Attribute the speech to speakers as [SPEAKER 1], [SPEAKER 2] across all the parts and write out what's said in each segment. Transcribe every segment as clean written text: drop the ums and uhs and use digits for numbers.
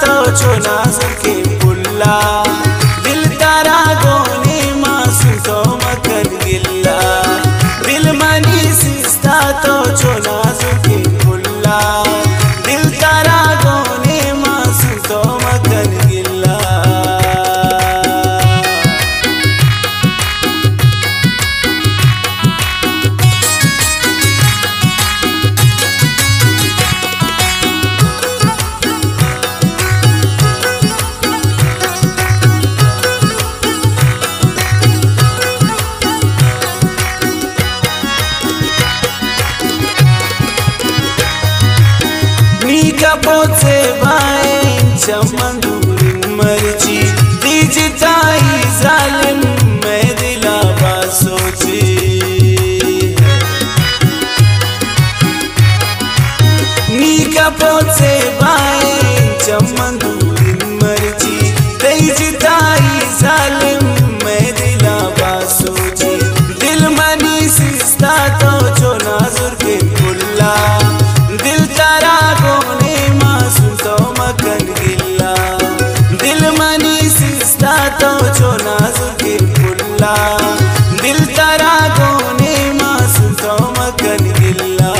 [SPEAKER 1] तो छो नाज़ुर के पुल्ला दिल तारा गोने मासूम तो मकर गिल्ला दिल मनी सिस्ता तो छो नाज़ुर के पुल्ला दिल तारा गोने मासूम तो मकर गिल्ला कपोचे बाएं चमंदूर मर्जी दीजिताई जालिम मैं दिला बासोची नी कपोचे बाएं चमंदूर मर्जी दीजिताई जालिम मैं दिला बासोची दिल मनी सिस्ता तो जो नाज़ुर के पुल्ला दिल तारा गोने मासूम तो मकन गिल्ला दिल मनी सिस्ता तो जो नाज़ुर के पुल्ला दिल तारा गोने मासूम तो मकन गिल्ला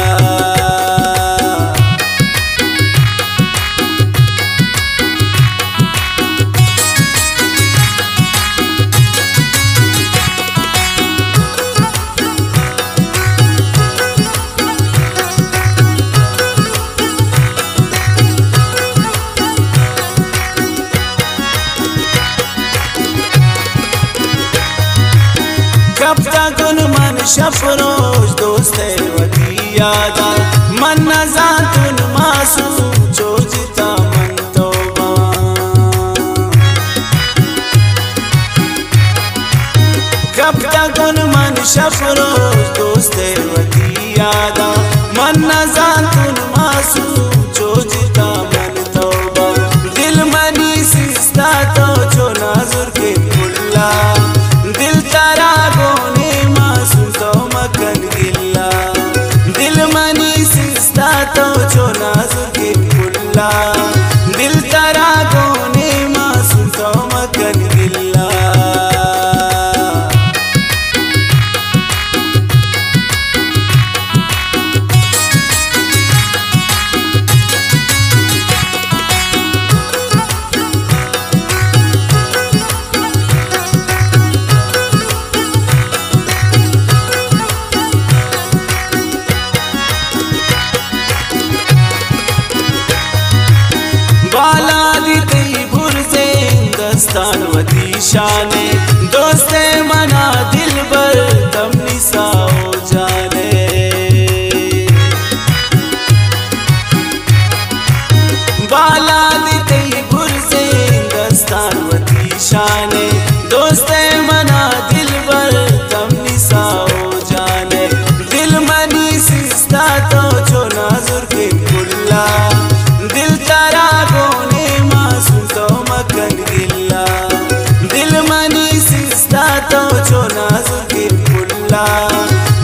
[SPEAKER 1] कब्जा गुन मन शफरोज दोस्त वती यादा मन नजातुन मासूम जोजिता मन तौबा कब्जा गुन मन शफरोज दोस्त वती यादा मन नजातुन मासूम जोजिता मन तौबा दिल मनी सिस्ता तो जो नाज़ुर के पुल्ला दिल तारा गोने मासूम तो मकन गिल्ला दिल मनी सिस्ता तो जो नाज़ुर के पुल्ला दिल तारा गोने मासूम तो मकन गिल्ला बाला दी भुरजे दस्तान वती शाने दोस्ते मना दिल बर तम निसाओ जाने बाला दी भुरजे दस्तान वती शाने दोस्ते मना दिल बर तम निसाओ जाने दिल मनी सिस्ता तो जो नाज़ुर के पुल्ला दिल तारा गोने मासूम तो मकन गिल्ला दिल मनी सिस्ता तो जो नाज़ुर के पुल्ला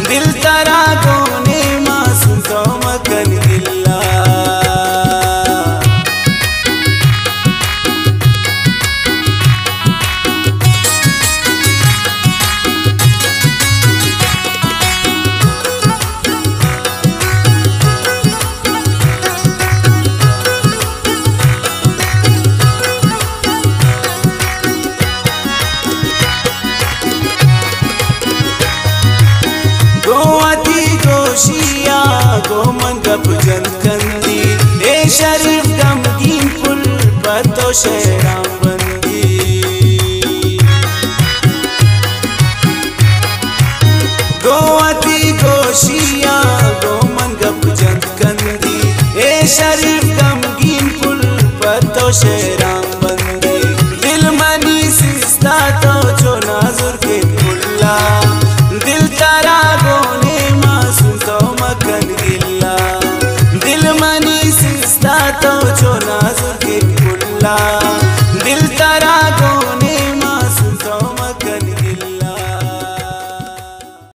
[SPEAKER 1] दिल तारा गोने मासूम तो मकन गिल्ला शहरां बंदी गोवती गोशिया गोमन गप जंत कंदी ए शरीफ गमगीन पुल पर तो शहरां बंदी दिल मनी सिस्ता तो जो नाजुर के पुल्ला